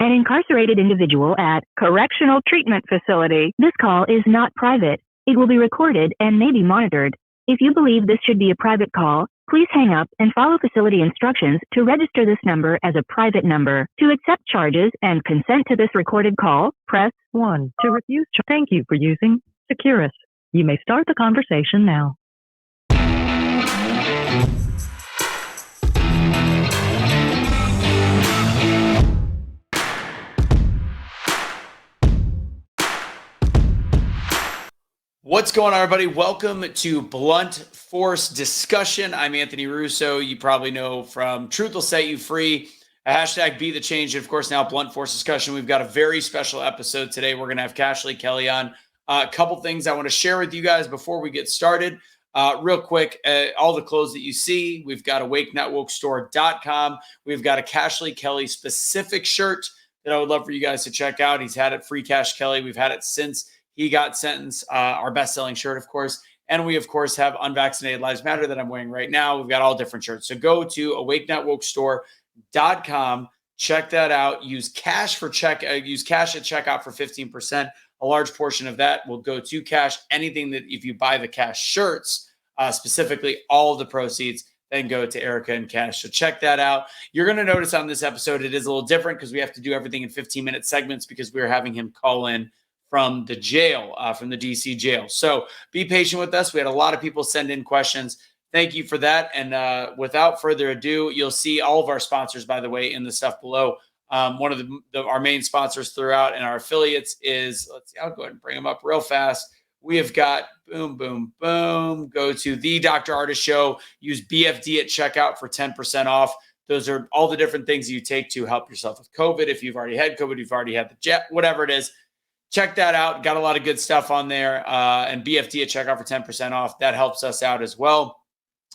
an incarcerated individual at Correctional Treatment Facility. This call is not private. It will be recorded and may be monitored. If you believe this should be a private call, please hang up and follow facility instructions to register this number as a private number. To accept charges and consent to this recorded call, press 1. To refuse, thank you for using Securus. You may start the conversation now. What's going on, everybody? Welcome to Blunt Force Discussion. I'm Anthony Russo. You probably know from Truth Will Set You Free, a hashtag BeTheChange, and of course now Blunt Force Discussion. We've got a very special episode today. We're going to have Cashley Kelly on. A couple things I want to share with you guys before we get started. Real quick, all the clothes that you see, we've got awakenetwokestore.com. We've got a Cashley Kelly specific shirt that I would love for you guys to check out. He's had it, Free Cash Kelly. We've had it since he got sentenced, our best-selling shirt, of course. And we, of course, have Unvaccinated Lives Matter that I'm wearing right now. We've got all different shirts. So go to awakenetwokestore.com. Check that out. Use cash at checkout for 15%. A large portion of that will go to Cash. Anything that if you buy the Cash shirts, specifically all of the proceeds, then go to Erica and Cash. So check that out. You're going to notice on this episode it is a little different because we have to do everything in 15-minute segments because we're having him call in from the jail, from the DC jail. So be patient with us. We had a lot of people send in questions. Thank you for that. And without further ado, you'll see all of our sponsors, by the way, in the stuff below. One of our main sponsors throughout and our affiliates is, let's see, I'll go ahead and bring them up real fast. We have got boom. Go to the Dr. Artist Show. Use BFD at checkout for 10% off. Those are all the different things you take to help yourself with COVID. If you've already had COVID, you've already had the jet, whatever it is. Check that out. Got a lot of good stuff on there. And BFD at checkout for 10% off. That helps us out as well.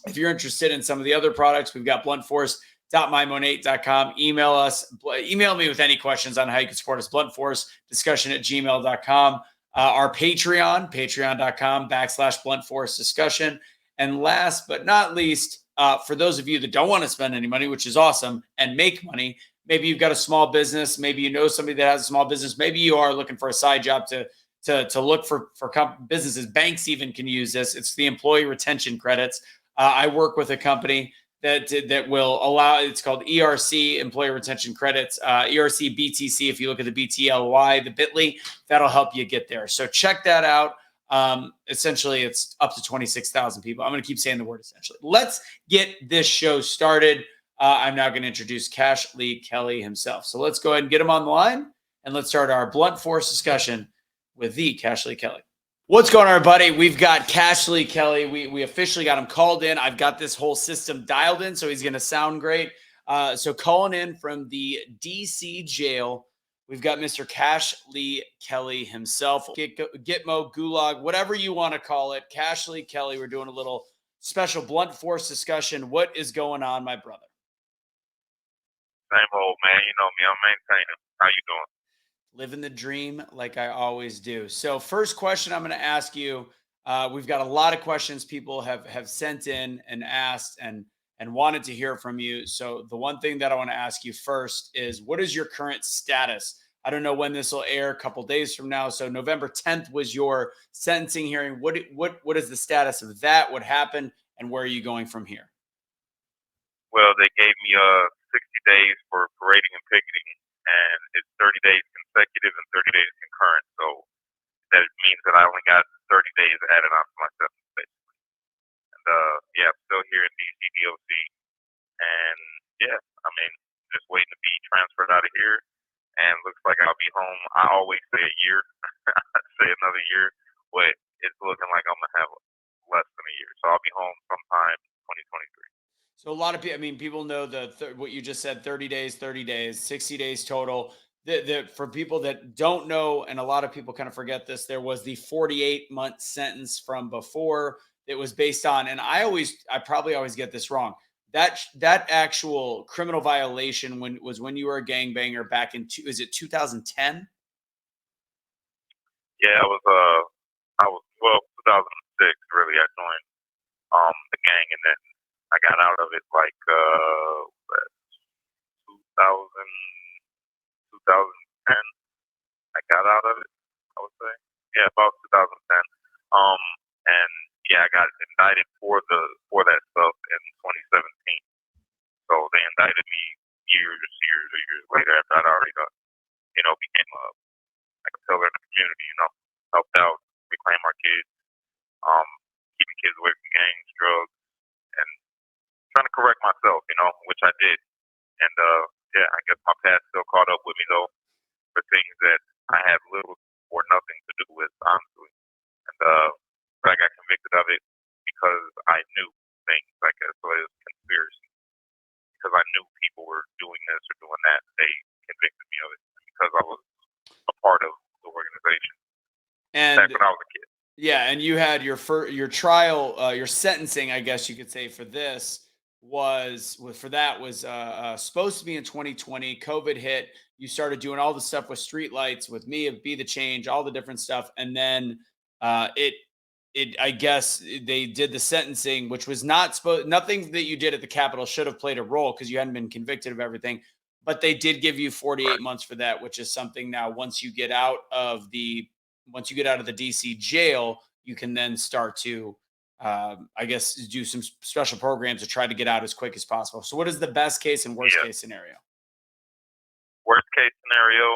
If you're interested in some of the other products, we've got bluntforce.mymonate.com. Email us. Email me with any questions on how you can support us. bluntforcediscussion@gmail.com. Our Patreon, patreon.com/bluntforcediscussion. And last but not least, for those of you that don't want to spend any money, which is awesome, and make money, maybe you've got a small business. Maybe you know somebody that has a small business. Maybe you are looking for a side job to look for businesses. Banks even can use this. It's the employee retention credits. I work with a company that will allow. It's called ERC, Employee Retention Credits. ERC BTC. If you look at the BTLY, the Bitly, that'll help you get there. So check that out. Essentially, it's up to 26,000 people. I'm going to keep saying the word essentially. Let's get this show started. I'm now going to introduce Cashley Kelly himself. So let's go ahead and get him on the line, and let's start our Blunt Force discussion with the Cashley Kelly. What's going on, everybody? We've got Cashley Kelly. We officially got him called in. I've got this whole system dialed in, so he's going to sound great. So calling in from the DC jail, we've got Mr. Cashley Kelly himself. Gitmo, Gulag, whatever you want to call it. Cashley Kelly, we're doing a little special Blunt Force discussion. What is going on, my brother? Same old, man. You know me. I'm maintaining. How you doing? Living the dream like I always do. So first question I'm going to ask you, we've got a lot of questions people have sent in and asked and wanted to hear from you. So the one thing that I want to ask you first is, what is your current status? I don't know when this will air, a couple days from now. So November 10th was your sentencing hearing. What is the status of that? What happened? And where are you going from here? Well, they gave me 60 days for parading and picketing, and it's 30 days consecutive and 30 days concurrent. So that means that I only got 30 days added on to my sentence, basically. And yeah, I'm still here in DC DOC, and yeah, I mean, just waiting to be transferred out of here, and looks like I'll be home. I always say a year, I say another year, but it's looking like I'm gonna have less than a year. So I'll be home sometime 2023. So a lot of people, I mean, people know what you just said, 30 days, 60 days total. For people that don't know, and a lot of people kind of forget this, there was the 48-month sentence from before that was based on, and I probably always get this wrong. That actual criminal violation when you were a gangbanger back in, is it 2010? Yeah, I was 2006 really. I joined the gang, and then I got out of it like 2000 2010. I got out of it, I would say. Yeah, about 2010. And yeah, I got indicted for that stuff in 2017. So they indicted me years later after I'd already done, became like a pillar in the community. Helped out, reclaim our kids, um, keeping kids away from gangs, drugs, and trying to correct myself. Which I did. And yeah, I guess my past still caught up with me though for things that I had little or nothing to do with, honestly. And but I got convicted of it because I knew things, like so it was conspiracy. Because I knew people were doing this or doing that, they convicted me of it because I was a part of the organization back And when I was a kid. yeah, and you had your trial, your sentencing, I guess you could say, for this was supposed to be in 2020. COVID hit. You started doing all the stuff with streetlights, with me, of Be the Change, all the different stuff, and then it I guess they did the sentencing, which was not supposed. Nothing that you did at the Capitol should have played a role because you hadn't been convicted of everything. But they did give you 48 Right. months for that, which is something now. Once you get out of the DC jail, you can then start to, I guess, do some special programs to try to get out as quick as possible. So, what is the best case and worst Yeah. case scenario? Worst case scenario,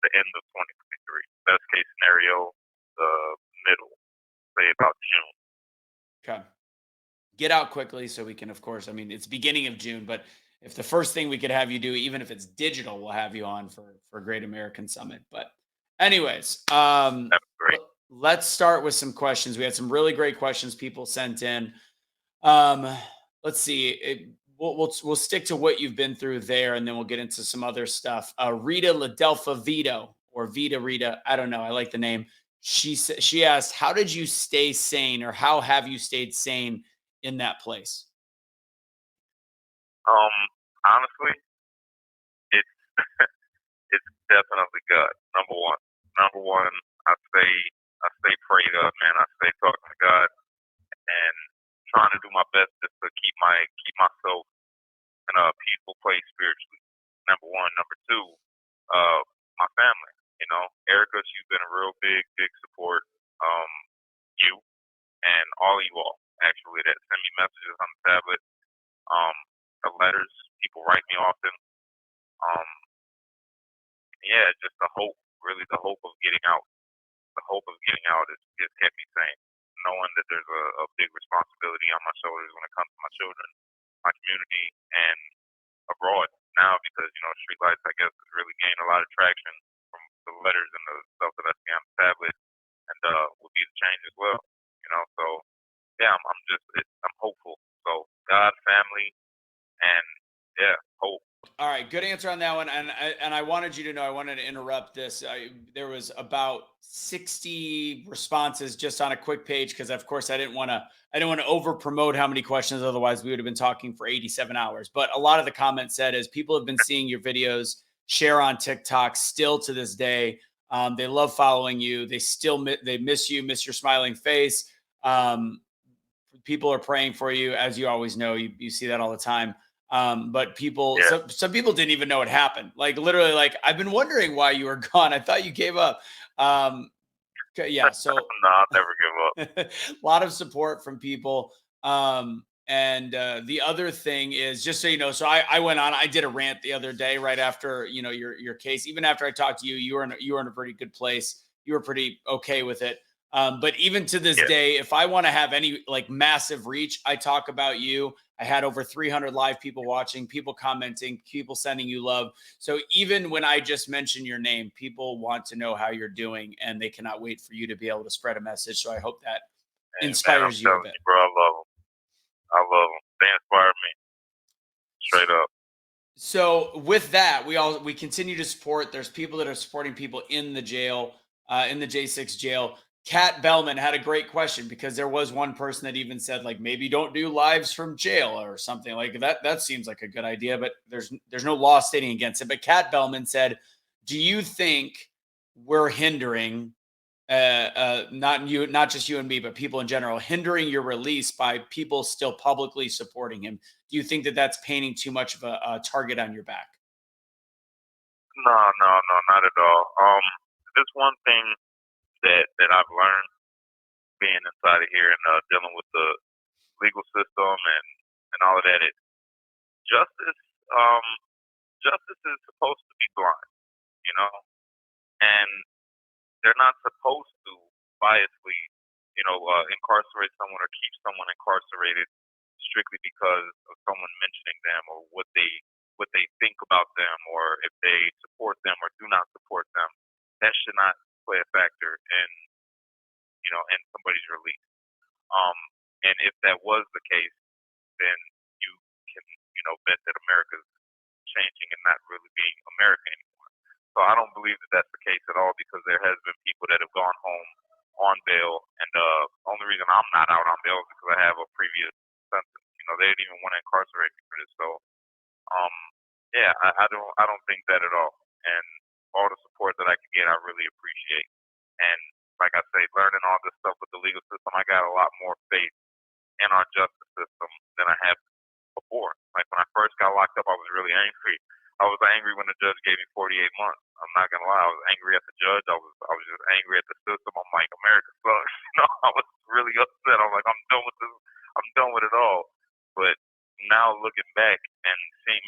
the end of 2023. Best case scenario, the middle, say about June. Okay. Get out quickly so we can, of course, I mean, it's beginning of June, but if the first thing we could have you do, even if it's digital, we'll have you on for Great American Summit. But anyways, That's great. let's start with some questions. We had some really great questions people sent in. Um, let's see. We'll stick to what you've been through there, and then we'll get into some other stuff. Rita Ladelpha Vito, or Vita Rita, I don't know. I like the name. She asked, "How did you stay sane, or how have you stayed sane in that place?" Honestly, it's it's definitely God. Number one. Number one, I stay prayed up, man. I stay talking to God and trying to do my best just to keep myself in a peaceful place spiritually. Number one. Number two, uh, my family. Erica, she's been a real big support. Um, you and all of you all actually that send me messages on the tablet. Um, the letters, people write me often. Um, yeah, just the hope, really the hope of getting out. The hope of getting out is kept me sane. Knowing that there's a big responsibility on my shoulders when it comes to my children, my community, and abroad now because, streetlights, I guess, has really gained a lot of traction from the letters and the stuff that I see on the tablet and will be the change as well. So yeah, I'm hopeful. So God, family, and yeah, hope. All right, good answer on that one. And I wanted you to know, I wanted to interrupt this. There was about 60 responses just on a quick page because, of course, I didn't want to over promote how many questions. Otherwise, we would have been talking for 87 hours. But a lot of the comments said is people have been seeing your videos, share on TikTok still to this day. They love following you. They miss you, miss your smiling face. People are praying for you, as you always know. You see that all the time. But Yeah. some people didn't even know it happened. Like literally, like I've been wondering why you were gone. I thought you gave up. Yeah. So No, I'll never give up. a lot of support from people. And the other thing is, just so you know, so I went on. I did a rant the other day, right after your case. Even after I talked to you, you were in a pretty good place. You were pretty okay with it. But even to this Yeah. day, if I want to have any like massive reach, I talk about you. I had over 300 live people watching, people commenting, people sending you love. So even when I just mention your name, people want to know how you're doing, and they cannot wait for you to be able to spread a message. So I hope that And man, I'm inspires you a telling bit. you, bro, I love them. I love them. They inspire me straight up. So with that, we continue to support. There's people that are supporting people in the jail, in the J6 jail. Kat Bellman had a great question because there was one person that even said like maybe don't do lives from jail or something like that. That seems like a good idea, but there's no law stating against it. But Kat Bellman said, "Do you think we're hindering not just you and me, but people in general, hindering your release by people still publicly supporting him? Do you think that that's painting too much of a target on your back?" No, no, no, not at all. This one thing that I've learned being inside of here and dealing with the legal system and all of that is justice. Um, justice is supposed to be blind, you know, and they're not supposed to biasly, incarcerate someone or keep someone incarcerated strictly because of someone mentioning them or what they think about them or if they support them or do not support them. That should not play a factor in somebody's release. Um, and if that was the case, then you can bet that America's changing and not really being American anymore. So I don't believe that that's the case at all because there has been people that have gone home on bail, and the only reason I'm not out on bail is because I have a previous sentence. They didn't even want to incarcerate me for this. So, um, yeah, I don't think that at all. And all the support that I can get, I really appreciate. And like I say, learning all this stuff with the legal system, I got a lot more faith in our justice system than I have before. Like when I first got locked up, I was really angry. I was angry when the judge gave me 48 months. I'm not gonna lie, I was angry at the judge. I was just angry at the system. I'm like, America sucks. I was really upset. I'm like, I'm done with this. I'm done with it all. But now looking back and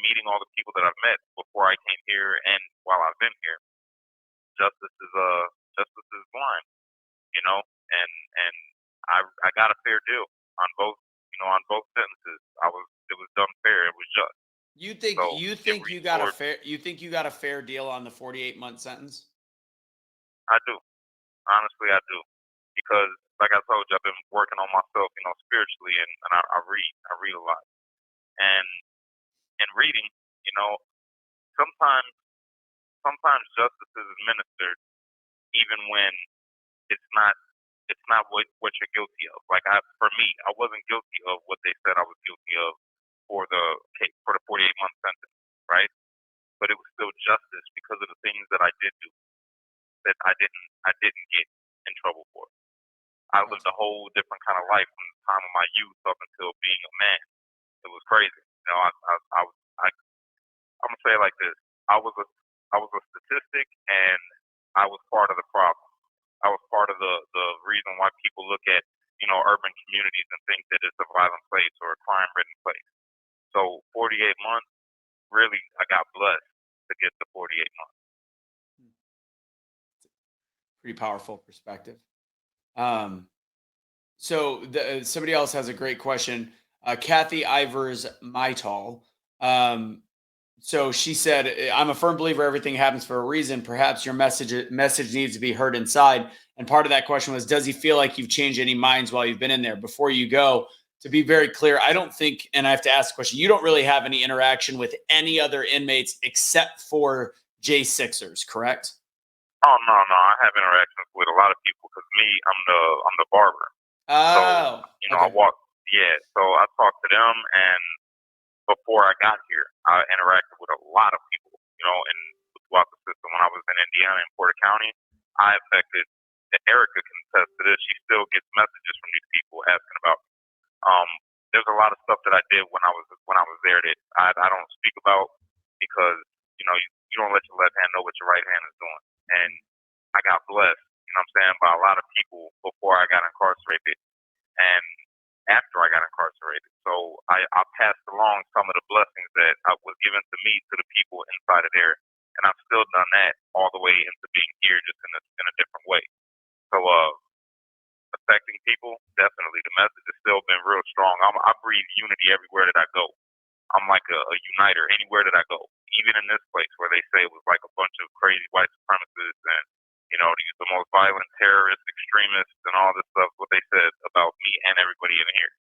meeting all the people that I've met before I came here and while I've been here, justice is blind, and I got a fair deal on both sentences. It was done fair. It was just. You think So you it think you got a restored. fair you think you got a fair deal on the 48-month sentence? I do. Honestly, I do. Because, like I told you, I've been working on myself, spiritually, and I read. I read a lot. And in reading, you know, sometimes sometimes justice is administered even when it's not what you're guilty of. Like for me, I wasn't guilty of what they said I was guilty of for the 48-month sentence, right? But it was still justice because of the things that I did do that I didn't get in trouble for. I lived Gotcha. a whole different kind of life from the time of my youth up until being a man. It was crazy. I'm gonna say it like this: I was a I was a statistic, and I was part of the problem. I was part of the reason why people look at urban communities and think that it's a violent place or a crime-ridden place. So 48 months, really, I got blessed to get the 48 months. Pretty powerful perspective. Um, so somebody else has a great question. Kathy Ivers Mytal. So she said, "I'm a firm believer everything happens for a reason. Perhaps your message needs to be heard inside." And part of that question was, does he feel like you've changed any minds while you've been in there? Before you go, to be very clear, I don't think, and I have to ask the question, you don't really have any interaction with any other inmates except for J6ers, correct? Oh no, no, I have interactions with a lot of people because me, I'm the barber. So Oh, I okay. walk. Yeah, so I talk to them, and before I got here, I interacted with a lot of people, and throughout the system. When I was in Indiana in Porter County, I affected. And Erica can attest to this. She still gets messages from these people asking about me. Um, there's a lot of stuff that I did when I was there that I don't speak about because you don't let your left hand know what your right hand is doing. And I got blessed, what I'm saying, by a lot of people before I got incarcerated and after I got incarcerated. So I passed along some of the blessings that was given to me to the people inside of there, and I've still done that all the way into being here, just in a different way. So affecting people, definitely the message has still been real strong. I breathe unity everywhere that I go. I'm like a uniter anywhere that I go. Even in this place where they say it was like a bunch of crazy white supremacists and the most violent terrorists, extremists, and all this stuff. What they said about me and everybody in here.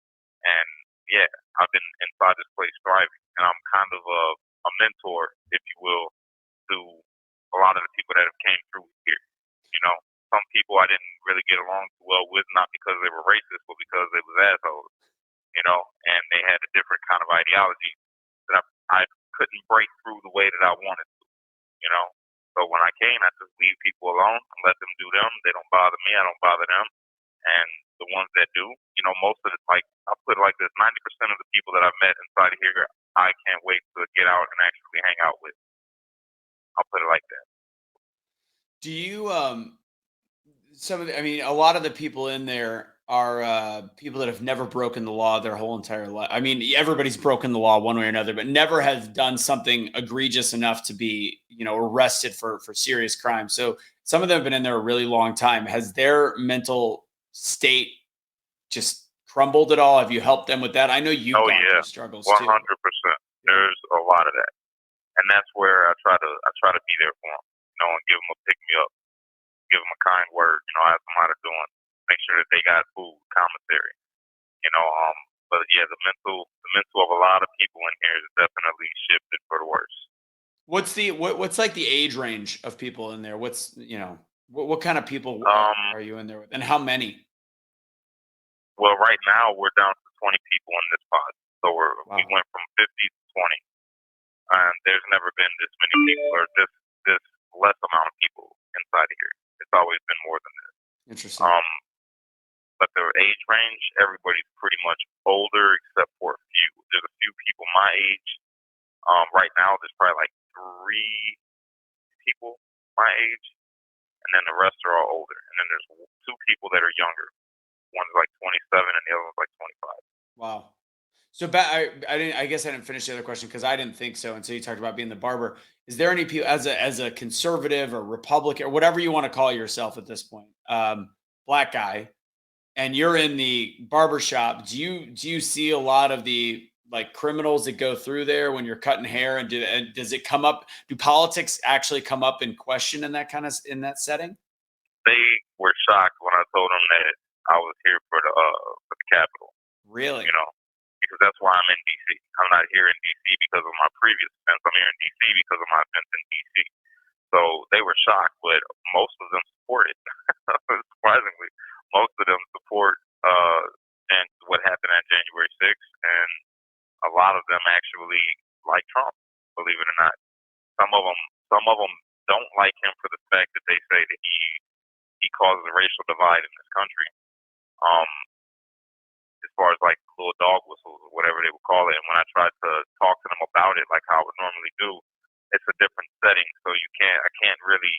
And yeah, I've been inside this place thriving, and I'm kind of a mentor, if you will, to a lot of the people that have came through here. Some people I didn't really get along too well with, not because they were racist, but because they was assholes. And they had a different kind of ideology that I couldn't break through the way that I wanted to, you know. So when I came, I just leave people alone and let them do them. They don't bother me. I don't bother them. And the ones that do, most of it, like I put it like this: 90% of the people that I've met inside of here, I can't wait to get out and actually hang out with. I'll put it like that. Do you a lot of the people in there are people that have never broken the law their whole entire life. I mean, everybody's broken the law one way or another, but never has done something egregious enough to be, arrested for serious crime. So some of them have been in there a really long time. Has their mental state just crumbled at all? Have you helped them with that? I know you've Oh gone yeah, through struggles 100%. too. There's a lot of that, and that's where I try to be there for them, and give them a pick me up, give them a kind word, ask them how they're doing, make sure that they got food, commissary, But yeah, the mental of a lot of people in here is definitely shifted for the worse. What's like the age range of people in there? What's what kind of people are you in there with, and how many? Well, right now we're down to 20 people in this pod, so we went from 50 to 20, and there's never been this many people or this less amount of people inside of here. It's always been more than this. Interesting. But the age range, everybody's pretty much older except for a few. There's a few people my age. Right now, there's probably like 3 people my age, and then the rest are all older. And then there's 2 people that are younger. One's like 27, and the other one's like 25. Wow. So I guess I didn't finish the other question because I didn't think so until you talked about being the barber. Is there any people as a conservative or Republican or whatever you want to call yourself at this point, black guy, and you're in the barber shop? Do you see a lot of the like criminals that go through there when you're cutting hair, and does it come up? Do politics actually come up in question in that setting? They were shocked when I told them that I was here for the Capitol. Really? Because that's why I'm in DC. I'm not here in DC because of my previous offense. I'm here in DC because of my offense in DC. So they were shocked, but most of them support it. Surprisingly, most of them support and what happened on January 6th, and a lot of them actually like Trump. Believe it or not, some of them don't like him for the fact that they say that he causes a racial divide in this country. As far as like little dog whistles or whatever they would call it, and when I tried to talk to them about it, like how I would normally do, it's a different setting, so I can't really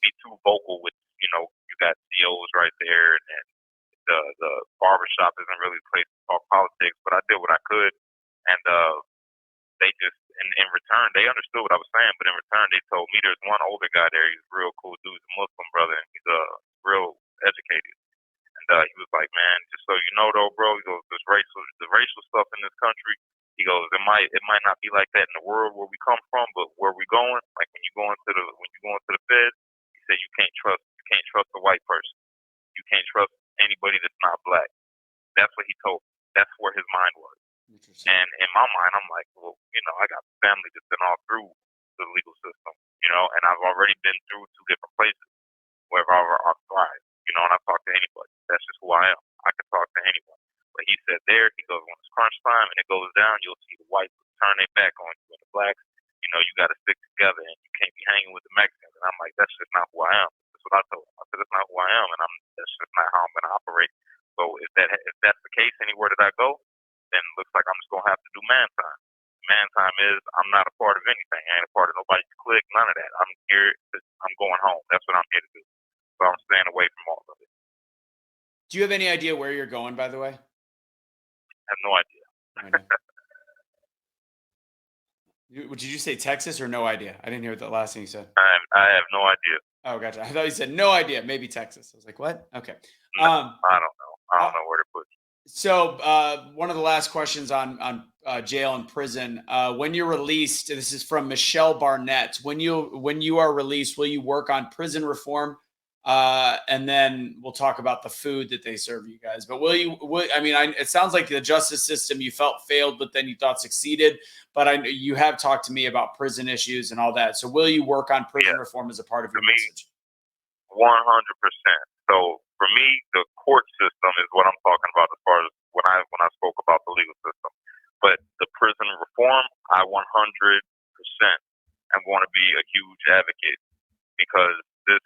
be too vocal with, you got COs right there, and the barbershop isn't really a place to talk politics, but I did what I could, and they just, in return, they understood what I was saying, but in return, they told me there's one older guy there, he's a real cool dude, he's a Muslim brother, and he's real educated. And he was like, man, just so you know though, bro, he goes, the racial stuff in this country, he goes, it might not be like that in the world where we come from, but where we going, like when you go into the feds, he said you can't trust a white person. You can't trust anybody that's not black. That's what he told me. That's where his mind was. And in my mind, I'm like, well, I got family that's been all through the legal system, and I've already been through 2 different places where I've thrived, and I talk to anybody. That's just who I am. I can talk to anyone. But he said he goes, when it's crunch time and it goes down, you'll see the whites turn their back on you, and the blacks, you got to stick together, and you can't be hanging with the Mexicans. And I'm like, that's just not who I am. That's what I told him. I said, that's not who I am, and that's just not how I'm going to operate. So if that's the case, anywhere that I go, then it looks like I'm just going to have to do man time. Man time is I'm not a part of anything. I ain't a part of nobody's clique, none of that. I'm here. I'm going home. That's what I'm here to do. So I'm staying away from all of it. Do you have any idea where you're going, by the way? I have no idea. Did you say Texas or no idea? I didn't hear the last thing you said. I have no idea. Oh, gotcha. I thought you said no idea. Maybe Texas. I was like, what? Okay. No, I don't know. I don't know where to put you. So one of the last questions on jail and prison. When you're released, this is from Michelle Barnett. When you are released, will you work on prison reform? And then we'll talk about the food that they serve you guys. But it sounds like the justice system you felt failed, but then you thought succeeded. But you have talked to me about prison issues and all that. So will you work on prison reform as a part of your message? 100%. So for me, the court system is what I'm talking about as far as when I spoke about the legal system. But the prison reform, I 100% am going to be a huge advocate, because the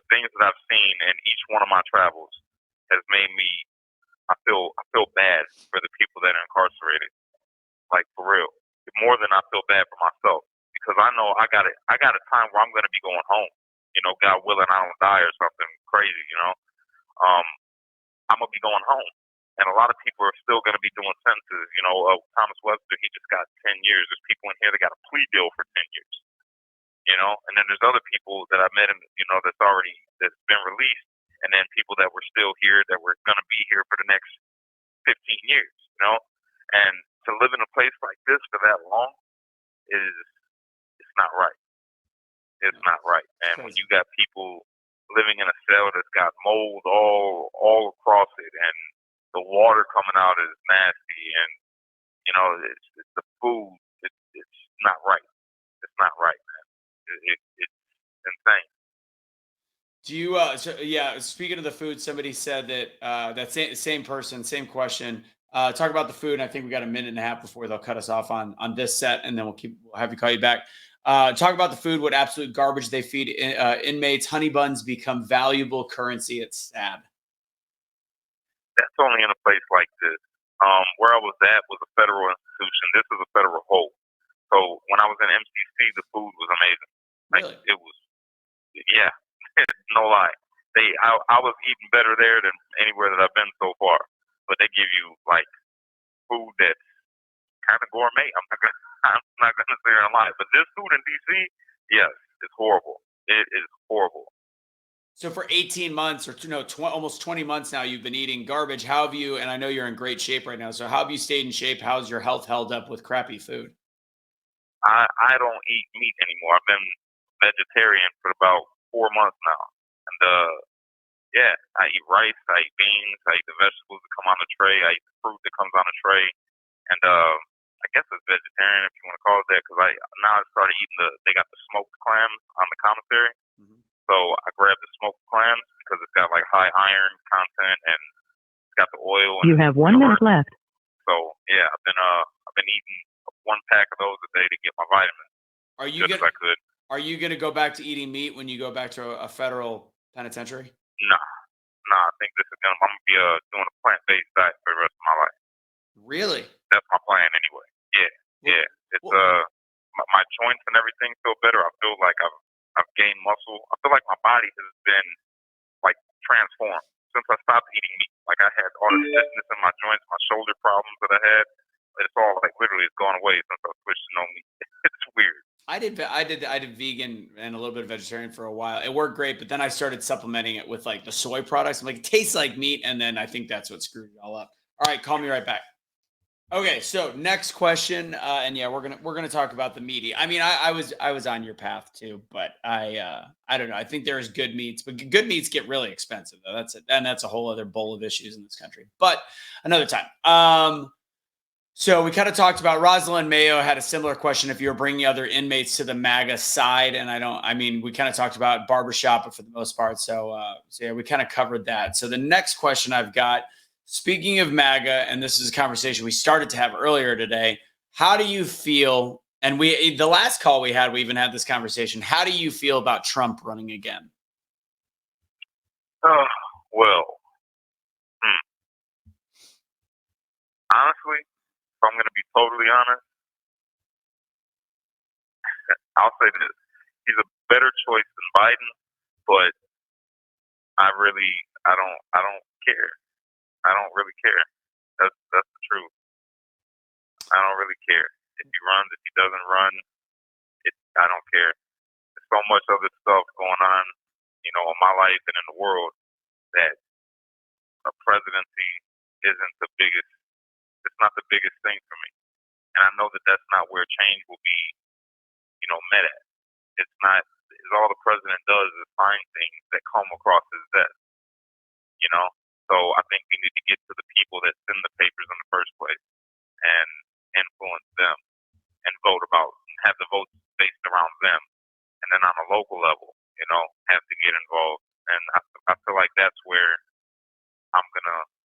things that I've seen in each one of my travels has made me, I feel bad for the people that are incarcerated. Like, for real. More than I feel bad for myself, because I know I got a time where I'm going to be going home. God willing, I don't die or something crazy. Um, I'm gonna be going home, and a lot of people are still going to be doing sentences. Thomas Webster, he just got 10 years. There's people in here that got a plea deal for 10 years. And then there's other people that I met, that's been released, and then people that were still here that were going to be here for the next 15 years. And to live in a place like this for that long it's not right. It's not right. And when you got people living in a cell that's got mold all across it, and the water coming out is nasty, and it's the food. It's not right. It's not right, man. It's insane. Do you speaking of the food, somebody said that same person, same question. Talk about the food, and I think we got a minute and a half before they'll cut us off on this set, and then we'll have you call you back. Talk about the food, what absolute garbage they feed inmates. Honey buns become valuable currency. It's sad. That's only in a place like this. Where I was at was a federal institution. This is a federal hold. So when I was in MCC, the food was amazing. Really? It was, yeah, no lie. I was eating better there than anywhere that I've been so far. But they give you like food that's kind of gourmet. I'm not gonna say a lie. But this food in DC, yes, it's horrible. It is horrible. So for 18 months or almost 20 months now, you've been eating garbage. How have you, and I know you're in great shape right now, so how have you stayed in shape? How's your health held up with crappy food? I don't eat meat anymore. I've been vegetarian for about 4 months now. And yeah, I eat rice, I eat beans, I eat the vegetables that come on the tray, I eat the fruit that comes on the tray. And I guess it's vegetarian if you want to call it that, because I started eating they got the smoked clams on the commissary. Mm-hmm. So I grabbed the smoked clams because it's got like high iron content and it's got the oil. You have 1 minute left. So yeah, I've been eating 1 pack of those a day to get my vitamins. Are you gonna go back to eating meat when you go back to a federal penitentiary? Nah. I think I'm gonna be doing a plant-based diet for the rest of my life. Really? That's my plan anyway. Yeah. It's my joints and everything feel better. I feel like I've gained muscle. I feel like my body has been like transformed since I stopped eating meat. Like I had all the stiffness in my joints, my shoulder problems that I had. It's all like literally it's gone away since I switched to no meat. It's weird. I did vegan and a little bit of vegetarian for a while. It worked great, but then I started supplementing it with like the soy products. I'm like, it tastes like meat, and then I think that's what screwed it all up. All right, call me right back. Okay, so next question, and yeah, we're gonna talk about the meaty. I mean, I was on your path too, but I don't know. I think there's good meats, but good meats get really expensive though. That's it, and that's a whole other bowl of issues in this country. But another time. So we kind of talked about Rosalind Mayo had a similar question if you were bringing other inmates to the MAGA side. And we kind of talked about barbershop, but for the most part. So yeah, we kind of covered that. So the next question I've got, speaking of MAGA, and this is a conversation we started to have earlier today, how do you feel? And the last call we had, we even had this conversation. How do you feel about Trump running again? Well, honestly, if I'm going to be totally honest, I'll say this. He's a better choice than Biden, but I don't care. I don't really care. That's the truth. I don't really care. If he runs, if he doesn't run, I don't care. There's so much other stuff going on, in my life and in the world that a presidency isn't the biggest. It's not the biggest thing for me. And I know that that's not where change will be, met at. It's not. All the president does is find things that come across his desk. So I think we need to get to the people that send the papers in the first place and influence them and have the votes based around them. And then on a local level, have to get involved. And I feel like that's where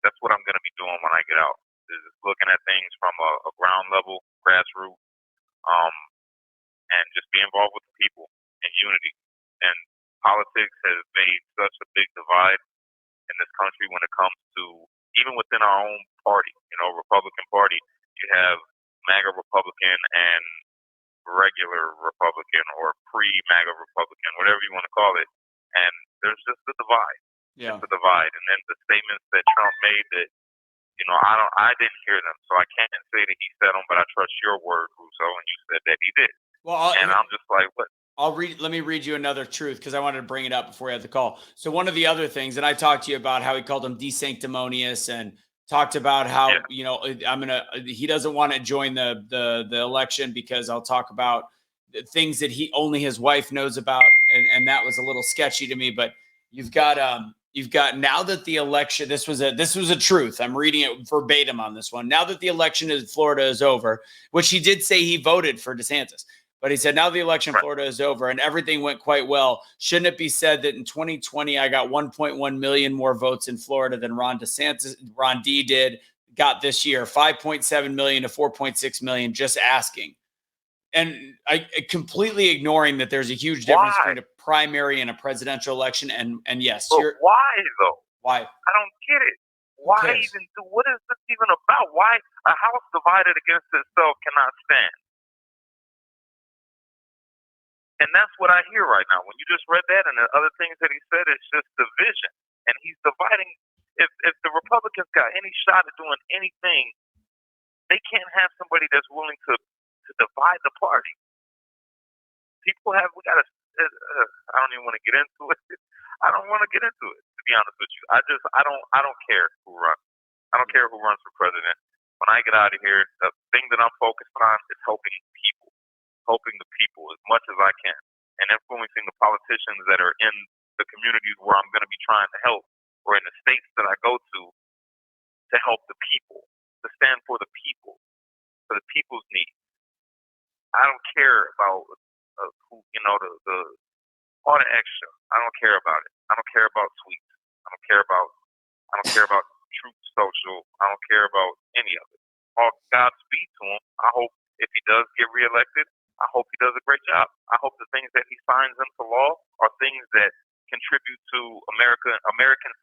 that's what I'm gonna be doing when I get out. Is looking at things from a ground level, grassroots, and just be involved with the people and unity. And politics has made such a big divide in this country when it comes to even within our own party, Republican Party. You have MAGA Republican and regular Republican or pre-MAGA Republican, whatever you want to call it. And there's just a divide. Yeah. It's a divide. And then the statements that Trump made that, I didn't hear them, so I can't say that he said them, but I trust your word, Russo, and you said that he did. Well, I'm just like, what? Let me read you another truth because I wanted to bring it up before we had the call. So one of the other things, and I talked to you about how he called him desanctimonious and talked about how, he doesn't want to join the election because I'll talk about things that only his wife knows about. And that was a little sketchy to me, but you've got now that the election, this was a truth. I'm reading it verbatim on this one. Now that the election in Florida is over, which he did say he voted for DeSantis. But he said, now the election in Florida is over and everything went quite well. Shouldn't it be said that in 2020, I got 1.1 million more votes in Florida than Ron D got this year, 5.7 million to 4.6 million, just asking. And I completely ignoring that there's a huge difference between a primary and a presidential election. And yes. But why though? Why? I don't get it. Why even what is this even about? Why a house divided against itself cannot stand? And that's what I hear right now. When you just read that and the other things that he said, it's just division. And he's dividing. If the Republicans got any shot at doing anything, they can't have somebody that's willing to divide the party. I don't even want to get into it. I don't want to get into it, to be honest with you. I don't care who runs. I don't care who runs for president. When I get out of here, the thing that I'm focused on is helping the people as much as I can, and influencing the politicians that are in the communities where I'm going to be trying to help, or in the states that I go to help the people, to stand for the people, for the people's needs. I don't care about all the extra. I don't care about it. I don't care about tweets. I don't care about Truth Social. I don't care about any of it. All Godspeed to him. I hope if he does get reelected, I hope he does a great job. I hope the things that he signs into law are things that contribute to American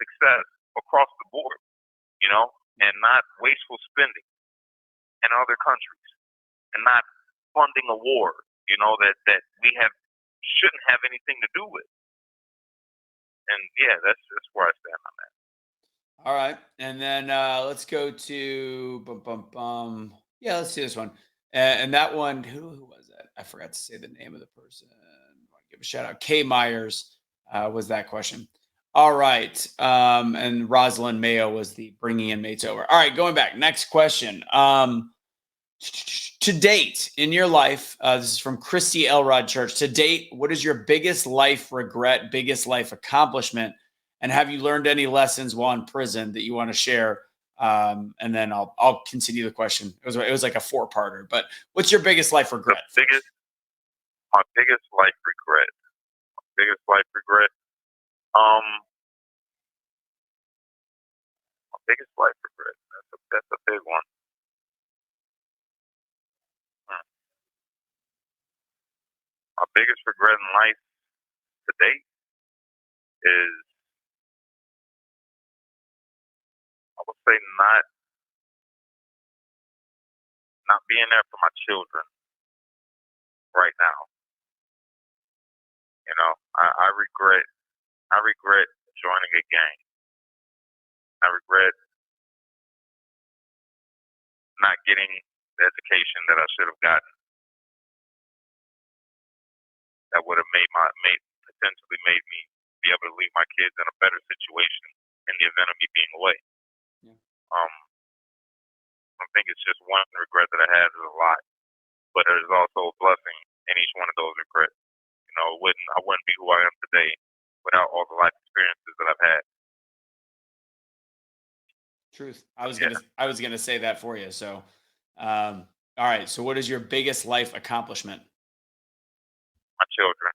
success across the board, and not wasteful spending in other countries, and not funding a war, that we shouldn't have anything to do with. And yeah, that's where I stand on that. All right, and then let's go to Yeah, let's do this one. And that one, who was that? I forgot to say the name of the person. I want to give a shout out. Kay Myers was that question. All right, and Rosalind Mayo was the bringing inmates over. All right, going back. Next question. To date in your life, this is from Christy Elrod Church. To date, what is your biggest life regret, biggest life accomplishment, and have you learned any lessons while in prison that you want to share? And then I'll continue the question. It was like a 4-parter. But what's your biggest life regret? My biggest life regret. My biggest life regret. That's a big one. My biggest regret in life to date is, I would say, not being there for my children right now. I regret joining a gang. I regret not getting the education that I should have gotten. That would have potentially made me be able to leave my kids in a better situation in the event of me being away. Yeah. I think it's just one regret that I have is a lot, but there's also a blessing in each one of those regrets. I wouldn't be who I am today without all the life experiences that I've had. Truth. I was gonna say that for you. So, all right. So, what is your biggest life accomplishment? My children,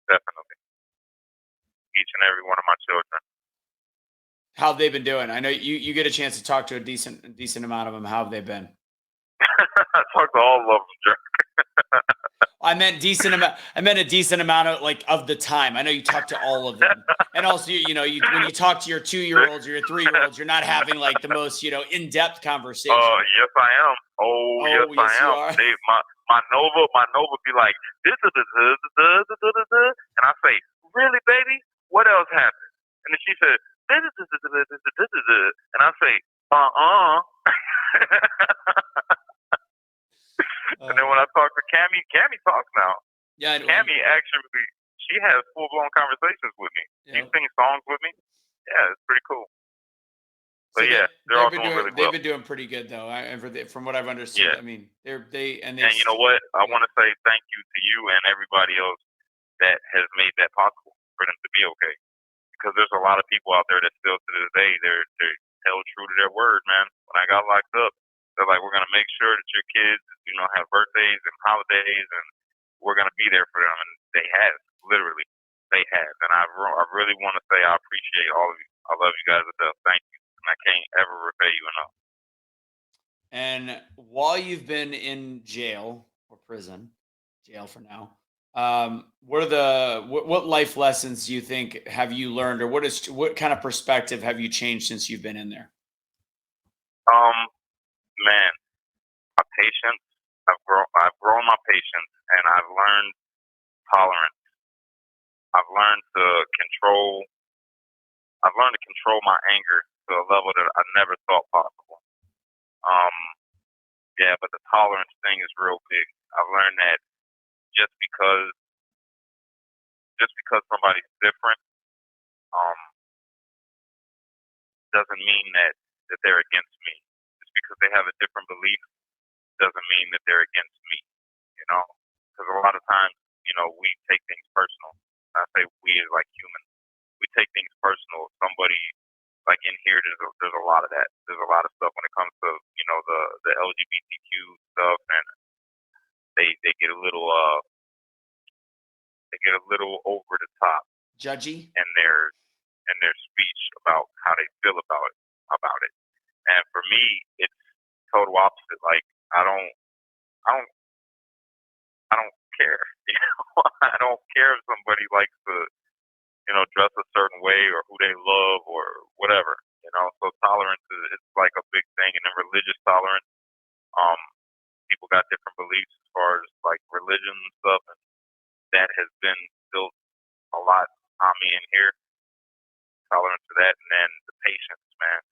definitely. Each and every one of my children. How have they been doing? I know you get a chance to talk to a decent amount of them. How have they been? I talk to all of them, Jerk. I meant decent amount. I meant a decent amount of of the time. I know you talk to all of them, and also when you talk to your 2-year-olds or your 3-year-olds, you're not having the most in-depth conversation. Yes, I am. Oh, yes, I yes, am. you are. My Nova be like, and I say, really, baby? What else happened? And then she said, and I say, And then when I talk to Cammy talks now. Yeah, Cammy actually, she has full-blown conversations with me. She sings songs with me. Yeah, it's pretty cool. But so they're all doing really well. They've been doing pretty good though. From what I've understood, Yeah. I mean, And you know what? I want to say thank you to you and everybody else that has made that possible for them to be okay. Because there's a lot of people out there that still to this day they're held true to their word, man. When I got locked up, they're like, we're gonna make sure that your kids, have birthdays and holidays, and we're gonna be there for them. And they have, literally, they have. And I really want to say I appreciate all of you. I love you guys to death. Thank you, and I can't ever repay you enough. And while you've been in jail or jail for now, what life lessons do you think have you learned, or what kind of perspective have you changed since you've been in there? Man, my patience. I've grown my patience, and I've learned tolerance. I've learned to control. I've learned to control my anger to a level that I never thought possible. Yeah, but the tolerance thing is real big. I've learned that just because somebody's different, doesn't mean that they're against me. Just because they have a different belief doesn't mean that they're against me. Because a lot of times, we take things personal. I say we as humans, we take things personal. Somebody in here, there's a lot of that. There's a lot of stuff when it comes to the LGBTQ stuff, and they get a little over the top, judgy, in their speech about how they feel about it. And for me, it's total opposite. I don't care. I don't care if somebody likes to dress a certain way or who they love or whatever. So tolerance is a big thing, and then religious tolerance. People got different beliefs as far as religion and stuff, and that has been built a lot on me in here. Tolerance to that, and then the patience, man.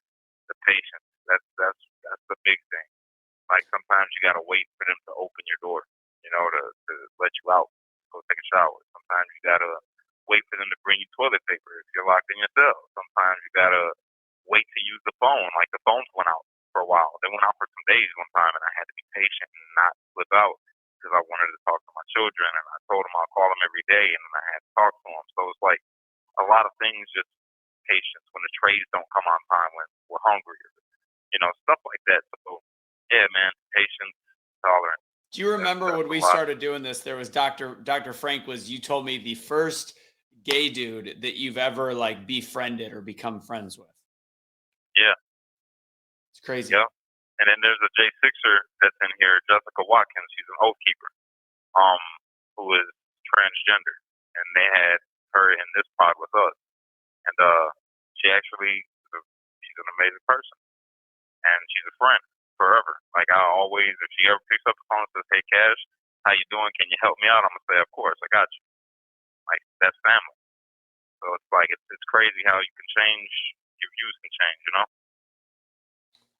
The patience. That's the big thing. Sometimes you gotta wait for them to open your door, to let you out, go take a shower. Sometimes you gotta wait for them to bring you toilet paper if you're locked in your cell. Sometimes you gotta wait to use the phone. The phones went out for a while. They went out for some days one time, and I had to be patient and not flip out because I wanted to talk to my children, and I told them I'll call them every day, and then I had to talk to them. So it's a lot of things, just patience. When the trays don't come on time, when we're hungry, stuff like that. So yeah, man, patience, tolerance. Do you remember when we started doing this? There was Dr. Frank you told me the first gay dude that you've ever befriended or become friends with. Yeah. It's crazy. Yeah. And then there's a J6er that's in here, Jessica Watkins. She's an oath keeper, who is transgender. And they had her in this pod with us. And she's an amazing person. And she's a friend forever. I always, if she ever picks up the phone and says, "Hey, Cash, how you doing? Can you help me out?" I'm going to say, "Of course, I got you." That's family. So it's crazy how you can change, your views can change,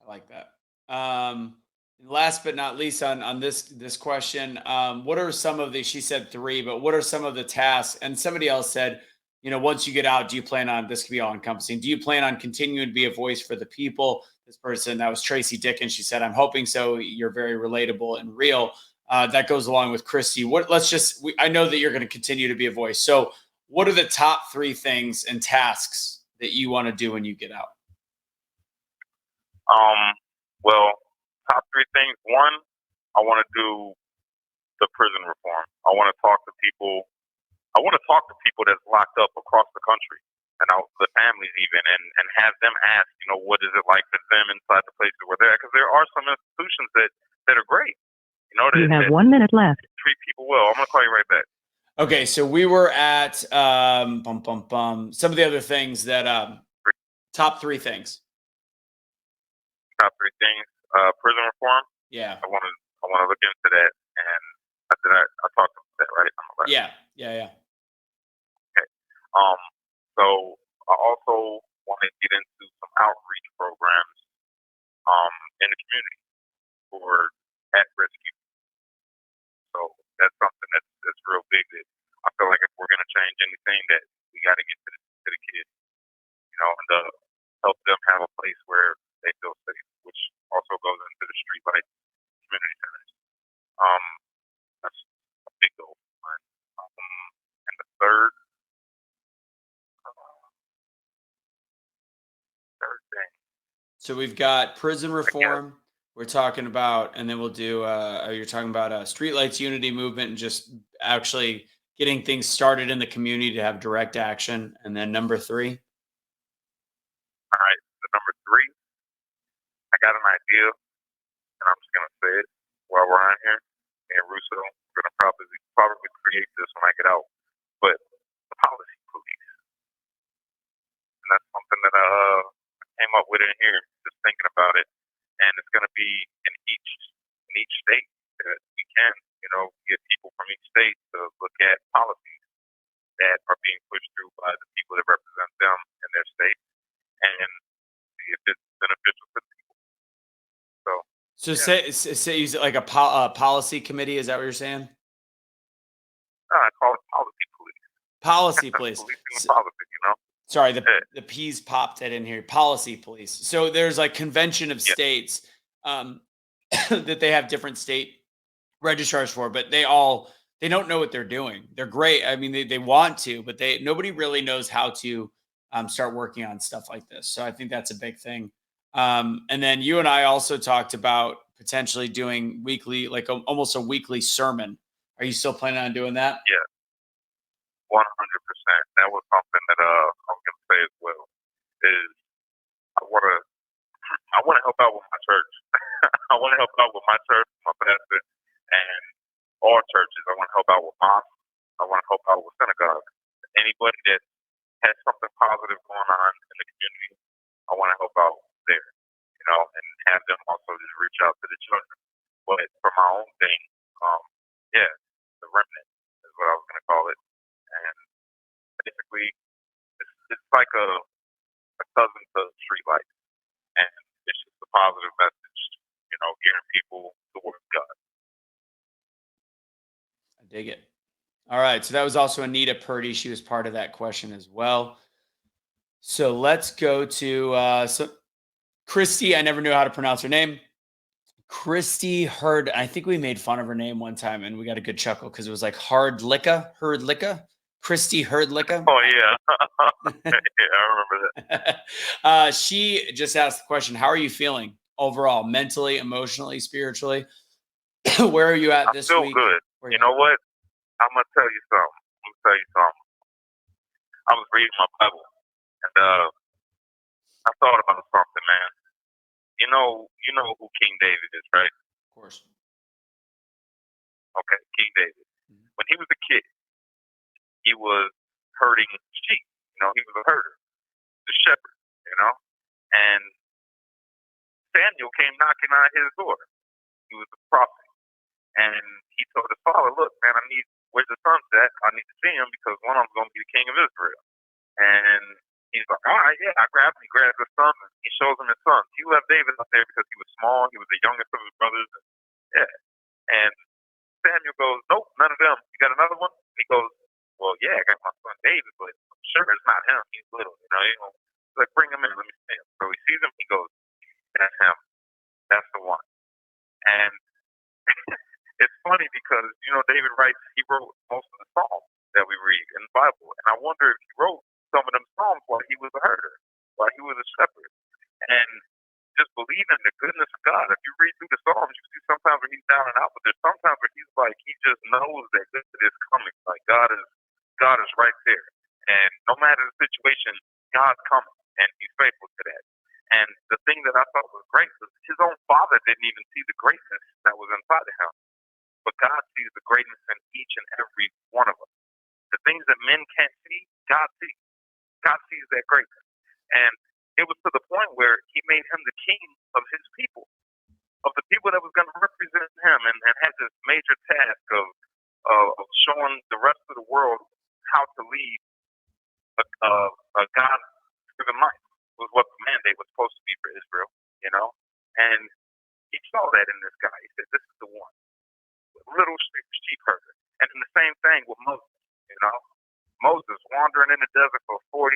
I like that. Last but not least on this question, what are some of she said 3, but what are some of the tasks? And somebody else said, once you get out, do you plan on, this could be all encompassing, do you plan on continuing to be a voice for the people? This person, that was Tracy Dickens. She said, "I'm hoping so. You're very relatable and real." That goes along with Christy. I know that you're going to continue to be a voice. So what are the top 3 things and tasks that you want to do when you get out? Well, top 3 things. 1, I want to do the prison reform. I want to talk to people. I want to talk to people that's locked up across the country, and the families even, and have them ask, what is it like for them inside the places where they're at? Because there are some institutions that are great. You have 1 minute left. Treat people well. I'm gonna call you right back. Okay, so we were at some of the other things that top 3 things. Top 3 things. Prison reform. Yeah. I want to look into that, and I talked about that, right? Yeah. Okay. So I also want to get into some outreach programs in the community for at-risk youth. So that's something that's real big. That I feel like if we're going to change anything, that we got to get to the kids, and help them have a place where they feel safe, which also goes into the street light community centers. That's a big goal of mine. And the third thing. So we've got prison reform. We're talking about, and then we'll do. You're talking about streetlights unity movement and just actually getting things started in the community to have direct action. And then number 3. All right, the number 3. I got an idea, and I'm just gonna say it while we're on here. Me and Russo, we're gonna probably create this when I get out. But the policy police, and that's something that I came up with in here, just thinking about it. And it's gonna be in each state that we can, get people from each state to look at policies that are being pushed through by the people that represent them in their state, and see if it's beneficial for the people. So say use it like a policy committee. Is that what you're saying? I call it policy police. Policy police. Policing policy, Sorry, the P's popped it in here. Policy police. So there's like convention of states that they have different state registrars for, but they don't know what they're doing. They're great. I mean, they want to, but nobody really knows how to start working on stuff like this. So I think that's a big thing. And then you and I also talked about potentially doing weekly, like almost a weekly sermon. Are you still planning on doing that? Yeah, 100%. That was something that I was going to say as well. Is I want to help out with my church. I want to help out with my church, my pastor, and all churches. I want to help out with mosques. I want to help out with synagogues. Anybody that has something positive going on in the community, I want to help out there, and have them also just reach out to the children. But for my own thing, the remnant is what I was going to call it. And basically, it's like a cousin to streetlight, and it's just a positive message, gearing people towards God. I dig it. All right. So that was also Anita Purdy. She was part of that question as well. So let's go to Christy. I never knew how to pronounce her name. Christy Herd. I think we made fun of her name one time and we got a good chuckle because it was like Herdlicka. Christy Herdlicka. Oh, yeah. Yeah, I remember that. She just asked the question, how are you feeling overall, mentally, emotionally, spiritually? Where are you at this week? I'm still good. You know what? I'm going to tell you something. I was reading my Bible, and I thought about something, man. You know who King David is, right? Of course. Okay, King David. Mm-hmm. When he was a kid, he was herding sheep. He was a herder, the shepherd, And Samuel came knocking on his door. He was a prophet. And he told his father, look, man, where's the sons at? I need to see him because one of them's going to be the king of Israel. And he's like, all right, yeah. He grabs his son, and he shows him his son. He left David up there because he was small. He was the youngest of his brothers. Yeah. And Samuel goes, nope, none of them. You got another one? And he goes, well, yeah, I got my son David, but I'm sure it's not him. He's little, He's like, bring him in, let me see him. So he sees him, he goes, that's him. That's the one. And it's funny because, David he wrote most of the Psalms that we read in the Bible. And I wonder if he wrote some of them Psalms while he was a herder, while he was a shepherd. And just believe in the goodness of God. If you read through the Psalms, you see sometimes where he's down and out, but there's sometimes where he's like, he just knows that good is coming. Like God is right there. And no matter the situation, God's coming. And he's faithful to that. And the thing that I thought was great was his own father didn't even see the greatness that was inside of him. But God sees the greatness in each and every one of us. The things that men can't see, God sees. God sees that greatness. And it was to the point where he made him the king of his people, of the people that was going to represent him, and had this major task of showing the rest of the world how to lead a God-driven life, was what the mandate was supposed to be for Israel, you know? And he saw that in this guy. He said, this is the one, little sheep herder. And then the same thing with Moses, you know? Moses wandering in the desert for 40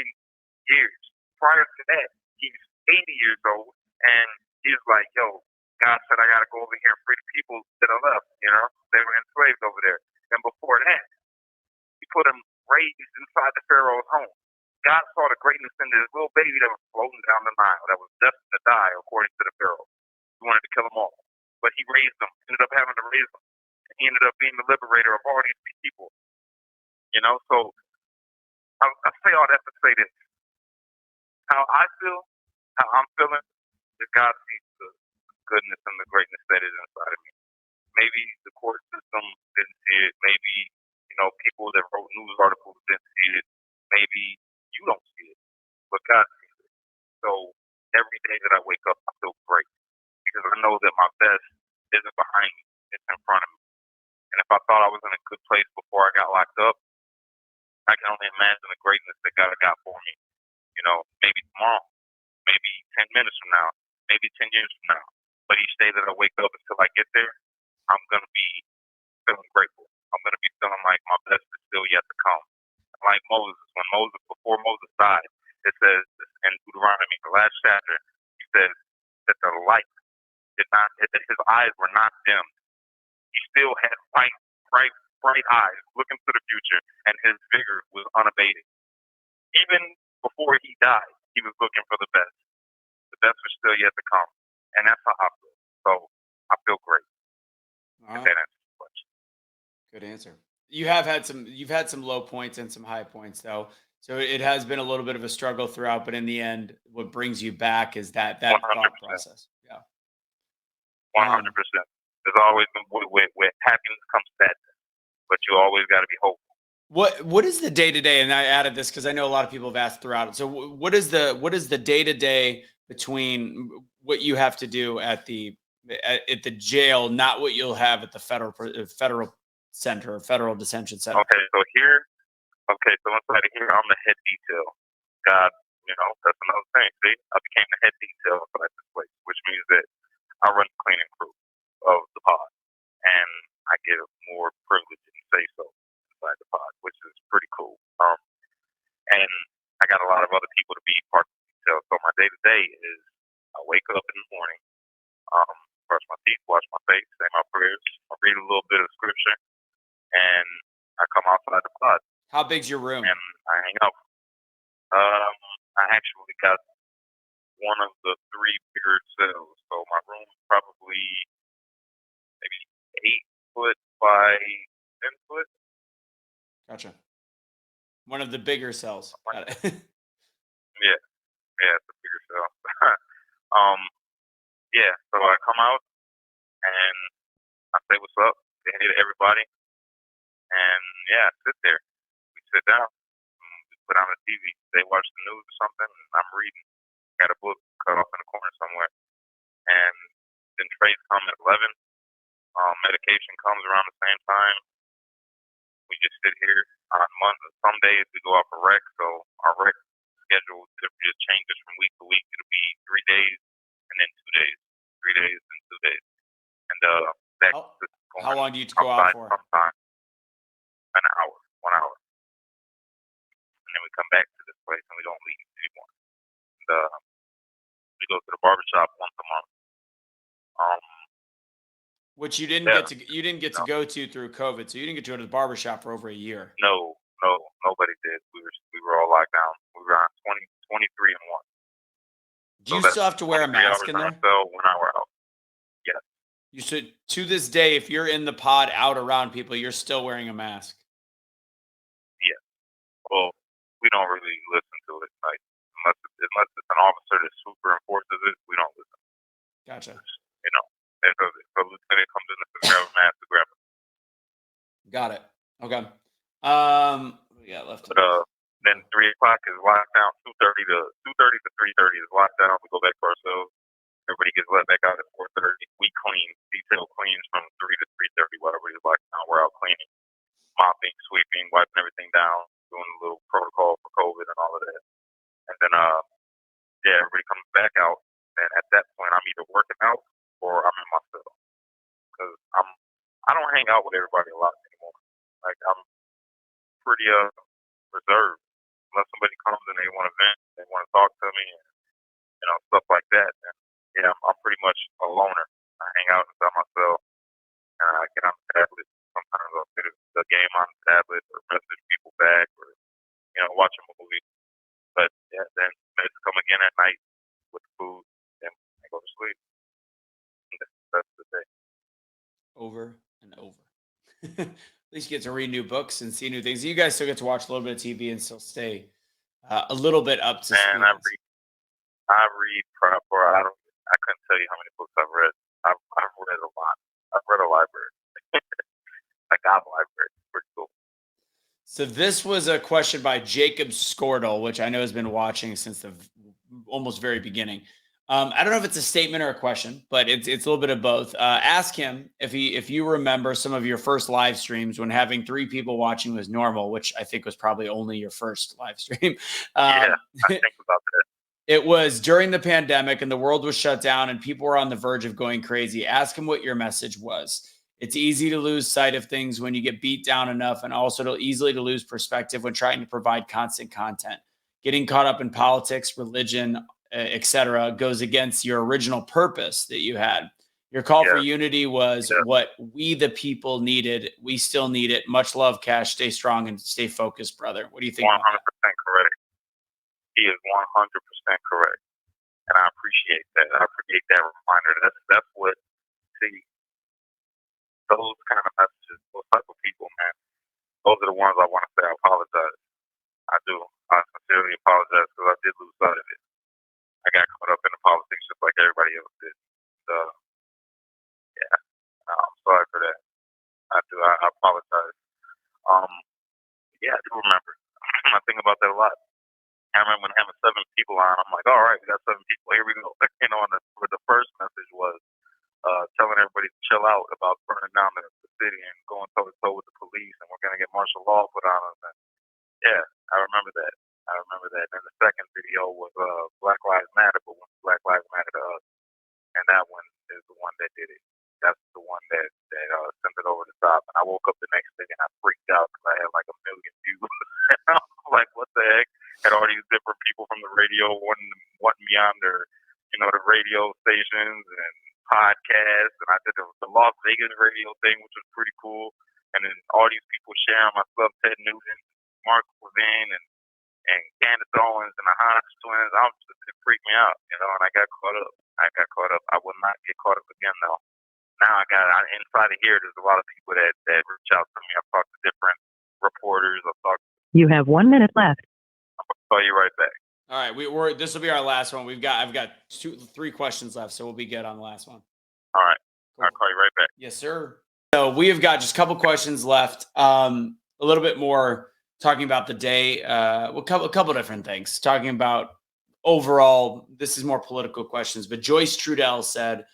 years. Prior to that, he's 80 years old, and he's like, yo, God said I got to go over here and free the people that are left, you know? They were enslaved over there. And before that, he put him raised inside the Pharaoh's home. God saw the greatness in this little baby that was floating down the Nile, that was destined to die, according to the Pharaoh. He wanted to kill them all. But he raised them, ended up having to raise them. And he ended up being the liberator of all these people. You know, so I say all that to say this. How I feel, how I'm feeling, is God sees the goodness and the greatness that is inside of me. Maybe the court system didn't see it. Maybe, you know, people that wrote news articles didn't see it. Maybe you don't see it, but God sees it. So every day that I wake up, I feel great because I know that my best isn't behind me; it's in front of me. And if I thought I was in a good place before I got locked up, I can only imagine the greatness that God got for me. You know, maybe tomorrow, maybe 10 minutes from now, maybe 10 years from now. But each day that I wake up until I get there, I'm going to be feeling grateful. I'm going to be feeling like my best is still yet to come. Like Moses, before Moses died, it says in Deuteronomy, the last chapter, he says that the light that his eyes were not dimmed. He still had bright eyes looking to the future, and his vigor was unabated. Even before he died, he was looking for the best. The best was still yet to come, and that's how I feel. So I feel great. All right. That answers the question. Good answer. You've had some low points and some high points though. So it has been a little bit of a struggle throughout, but in the end, what brings you back is that 100%. thought process. Yeah. 100%. There's always with happiness comes sadness, but you always got to be hopeful. What is the day to day? And I added this because I know a lot of people have asked throughout it. So what is the day to day between what you have to do at the jail, not what you'll have at the federal center or federal detention center? So inside of here, I'm the head detail. God, you know, that's another thing. See, I became the head detail inside this place, which means that I run the cleaning crew of the pod, and I get more privilege and say so inside the pod, which is pretty cool. And I got a lot of other people to be part of the detail. So my day to day is I wake up in the morning, brush my teeth, wash my face, say my prayers, I read a little bit of scripture, and I come outside the pod. How big's your room? And I hang out. I actually got one of the 3 bigger cells. So my room is probably maybe 8 foot by 10 foot. Gotcha. One of the bigger cells. Got it. Yeah, it's a bigger cell. So I come out and I say what's up, say hey to everybody, and I sit there. We sit down, we put on the TV, they watch the news or something, and I'm reading. Got a book cut off in the corner somewhere, and then trades come at 11. Medication comes around the same time. We just sit here on Monday. Some days we go off a rec, so our rec schedule just changes from week to week. It'll be 3 days and then 2 days, 3 days and 2 days, and how long do you go out for? Sometime an hour, 1 hour, and then we come back to this place and we don't leave anymore. And we go to the barbershop once a month. Which you didn't get to go to through COVID, so you didn't get to go to the barbershop for over a year. No, nobody did. We were all locked down. We were on 23 and 1. Do you still have to wear a mask in there? So 1 hour out. Yes. You should. To this day, if you're in the pod out around people, you're still wearing a mask. Yeah. Well, we don't really listen to it. Like unless it's an officer that super enforces it, we don't listen. Gotcha. You know, if a lieutenant comes in and says grab a mask, to grab it. Got it. Okay. What we got left? But then 3 o'clock is lockdown. 2:30 to 3:30 is lockdown. We go back to ourselves. Everybody gets let back out at 4:30. We clean, detail cleans from 3 to 3:30 while everybody's locked down. We're out cleaning, mopping, sweeping, wiping everything down, doing a little protocol for COVID and all of that. And then yeah, everybody comes back out. And at that point, I'm either working out or I'm in my cell because I don't hang out with everybody a lot anymore. Like I'm pretty reserved unless somebody comes and they want to vent, they want to talk to me, and stuff like that. And yeah, I'm pretty much a loner. I hang out inside myself and I get on the tablet. Sometimes I'll sit the game on the tablet or message people back or watch a movie. But yeah, then meds come again at night with the food, and I go to sleep. That's the day. Over and over. At least you get to read new books and see new things. You guys still get to watch a little bit of TV and still stay a little bit up to speed. Man, I read proper. I couldn't tell you how many books I've read. I've read a lot. I've read a library. I got a library. It's pretty cool. So this was a question by Jacob Skordal, which I know has been watching since the almost very beginning. I don't know if it's a statement or a question, but it's a little bit of both. Ask him if you remember some of your first live streams when having 3 people watching was normal, which I think was probably only your first live stream. Yeah, I think about that. It was during the pandemic and the world was shut down and people were on the verge of going crazy. Ask him what your message was. It's easy to lose sight of things when you get beat down enough, and also easily to lose perspective when trying to provide constant content. Getting caught up in politics, religion, etc., goes against your original purpose that you had. Your call for unity was what we, the people, needed. We still need it. Much love, Cash. Stay strong and stay focused, brother. What do you think? 100% correct. He is 100% correct, and I appreciate that. I appreciate that reminder. That's what. See, those kind of messages, those type of people, man. Those are the ones I want to say I apologize. I do. I sincerely apologize because I did lose sight of it. I got caught up in the politics just like everybody else did. So, yeah, I'm sorry for that. I do. I apologize. Yeah, I do remember. I think about that a lot. I remember when having 7 people on, I'm like, all right, we got 7 people. Here we go. And the first message was telling everybody to chill out about burning down the city and going toe to toe with the police, and we're going to get martial law put on us. And yeah, I remember that. And then the second video was Black Lives Matter, but when Black Lives Matter to us, and that one is the one that did it. That's the one that sent it over the top. And I woke up the next day and I freaked out because I had like 1 million views. And I was like, what the heck? Had all these different people from the radio wanting me on their, the radio stations and podcasts. And I did the Las Vegas radio thing, which was pretty cool. And then all these people sharing my stuff, Ted Nugent, Mark Levin, and Candace Owens and the Hodge twins. It freaked me out, and I got caught up. I will not get caught up again, though. Now inside of here, there's a lot of people that reach out to me. I've talked to different reporters. You have 1 minute left. I'm going to call you right back. All right, this will be our last one. I've got 3 questions left, so we'll be good on the last one. All right. Cool. I'll call you right back. Yes, sir. So we have got just a couple questions left. A little bit more talking about the day. A couple different things. Talking about overall, this is more political questions. But Joyce Trudell said,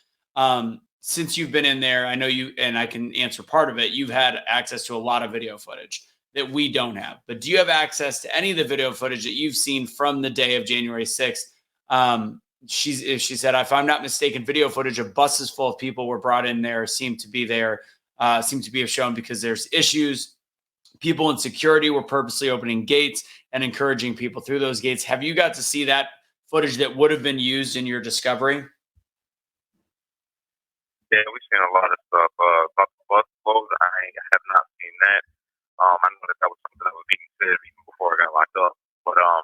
since you've been in there, I know you, and I can answer part of it. You've had access to a lot of video footage that we don't have. But do you have access to any of the video footage that you've seen from the day of January 6th? She said, if I'm not mistaken, video footage of buses full of people were brought in there, seem to be shown because there's issues. People in security were purposely opening gates and encouraging people through those gates. Have you got to see that footage that would have been used in your discovery? Yeah, we've seen a lot of stuff. About the bus flows, I have not seen that. I know that was something that was being said even before I got locked up. But as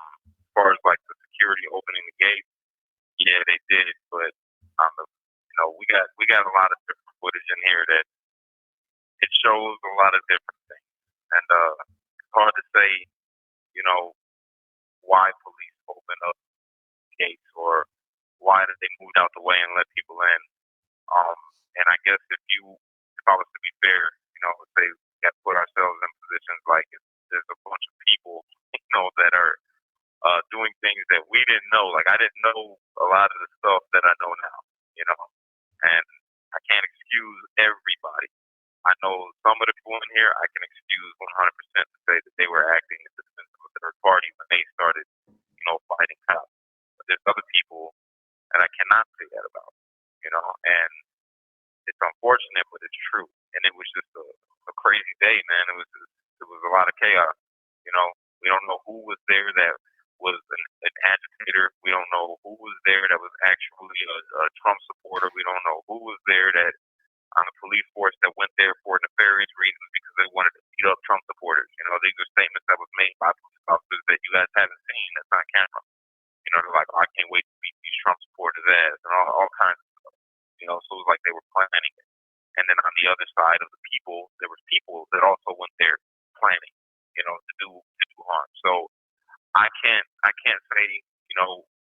far as like the security opening the gate, yeah, they did. But we got a lot of different footage in here that it shows a lot of different things, and it's hard to say, why police open up gates or why did they move out the way and let people in. And I guess if I was to be fair, say got put ourselves in positions like there's a bunch of people, that are doing things that we didn't know. Like I didn't know a lot of the stuff that I know now, and I can't excuse everybody. I know some of the people in here I can excuse 100% to say that they were acting as a defense of a third party when they started, fighting cops. But there's other people that I cannot say that about, and it's unfortunate, but it's true. And it was just a crazy day, man. It was a lot of chaos. We don't know who was there that was an agitator. We don't know who was there that was actually a Trump supporter. We don't know who was there that on the police force that went there for nefarious reasons because they wanted to beat up Trump supporters. These are statements that was made by police officers that you guys haven't seen. That's on camera. They're like, oh, I can't wait to beat these Trump supporters' ass and all kinds of stuff. So it was like they were planning it. And then on the other side of the people, there was people that also went there planning, to do harm. So I can't say,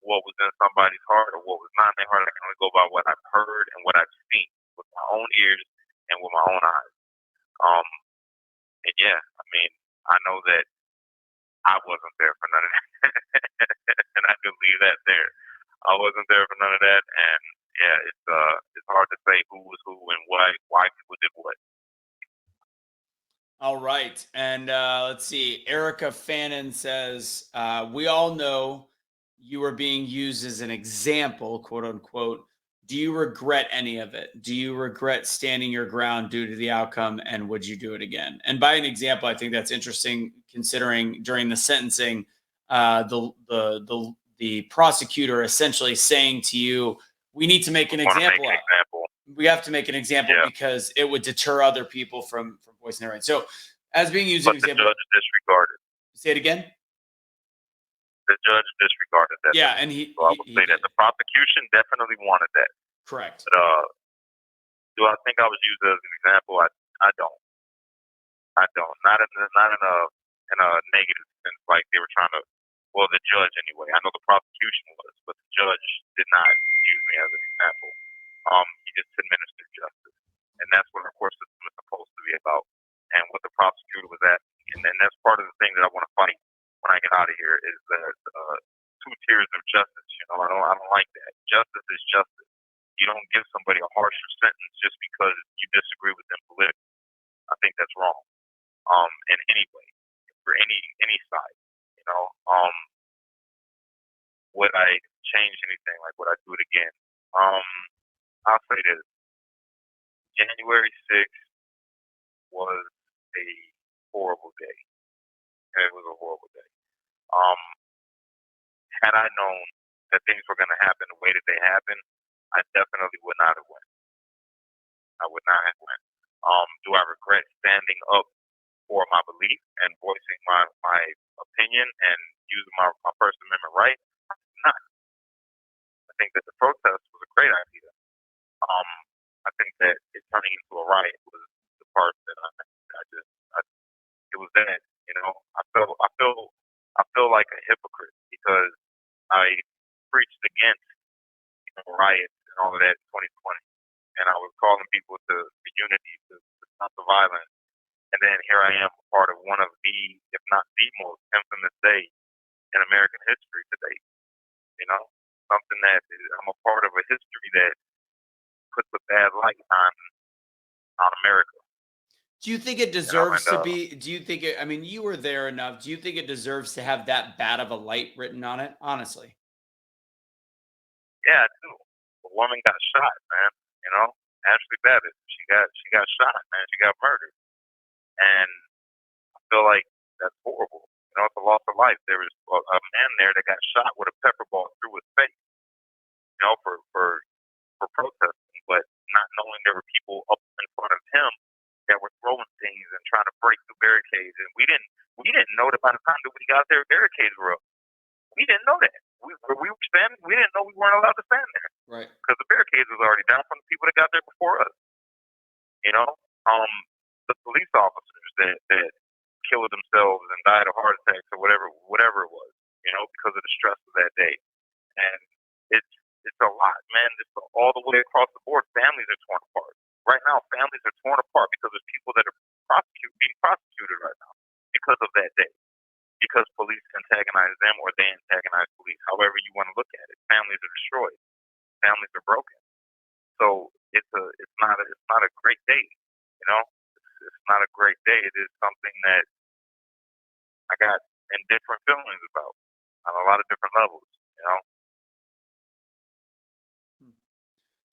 what was in somebody's heart or what was not in their heart. I can only go by what I've heard and what I've seen with my own ears and with my own eyes. And yeah, I mean, I know that I wasn't there for none of that. And I can leave that there. I wasn't there for none of that, and yeah, it's hard to say who was who and why people did what. All right. And let's see. Erica Fannin says, we all know you are being used as an example, quote unquote. Do you regret any of it? Do you regret standing your ground due to the outcome? And would you do it again? And by an example, I think that's interesting considering during the sentencing, the prosecutor essentially saying to you, we need to make an example. We have to make an example because it would deter other people from voicing their right. So, as being used as an example, the judge disregarded. Say it again. The judge disregarded that. Yeah, and so I would say that the prosecution definitely wanted that. Correct. But do I think I was used as an example? I don't. I don't. Not in a negative sense, like they were trying to. Well, the judge anyway. I know the prosecution was, but the judge did not use me as an example. He just administered justice, and that's what our court system is supposed to be about, and what the prosecutor was at, and that's part of the thing that I want to fight when I get out of here is the two tiers of justice. I don't like that. Justice is justice. You don't give somebody a harsher sentence just because you disagree with them politically. I think that's wrong. In any way, for any side, would I change anything? Like, would I do it again? I'll say this. January 6th was a horrible day. It was a horrible day. Had I known that things were going to happen the way that they happened, I definitely would not have went. I would not have went. Do I regret standing up for my belief and voicing my opinion and using my First Amendment right? Not. I think that the protest was a great idea. I think that it turning into a riot was the part that it was that, I feel like a hypocrite because I preached against, riots and all of that in 2020. And I was calling people to unity, to stop the violence. And then here I am, part of one of the, if not the most infamous day in American history today. Something that I'm a part of a history that puts a bad light on America. Do you think it deserves to be? Do you think it? I mean, you were there enough. Do you think it deserves to have that bad of a light written on it? Honestly. Yeah, I do. A woman got shot, man. Ashley Babbitt. She got shot, man. She got murdered, and I feel like that's horrible. It's a loss of life. There was a man there that got shot with a pepper ball through his face. For protesting, but not knowing there were people up in front of him that were throwing things and trying to break through barricades, and we didn't know that by the time that we got there, barricades were up. We didn't know that. We were standing. We didn't know we weren't allowed to stand there, right? Because the barricades was already down from the people that got there before us. The police officers that killed themselves and died of heart attacks or whatever it was, because of the stress of that day, and it's a lot, man. It's all the way across the board. Families are torn apart. Right now, families are torn apart because there's people that are being because police antagonize them or they antagonize police. However you want to look at it, families are destroyed, families are broken. So it's not a great day, you know. It's not a great day. It is something that I got indifferent feelings about on a lot of different levels, you know.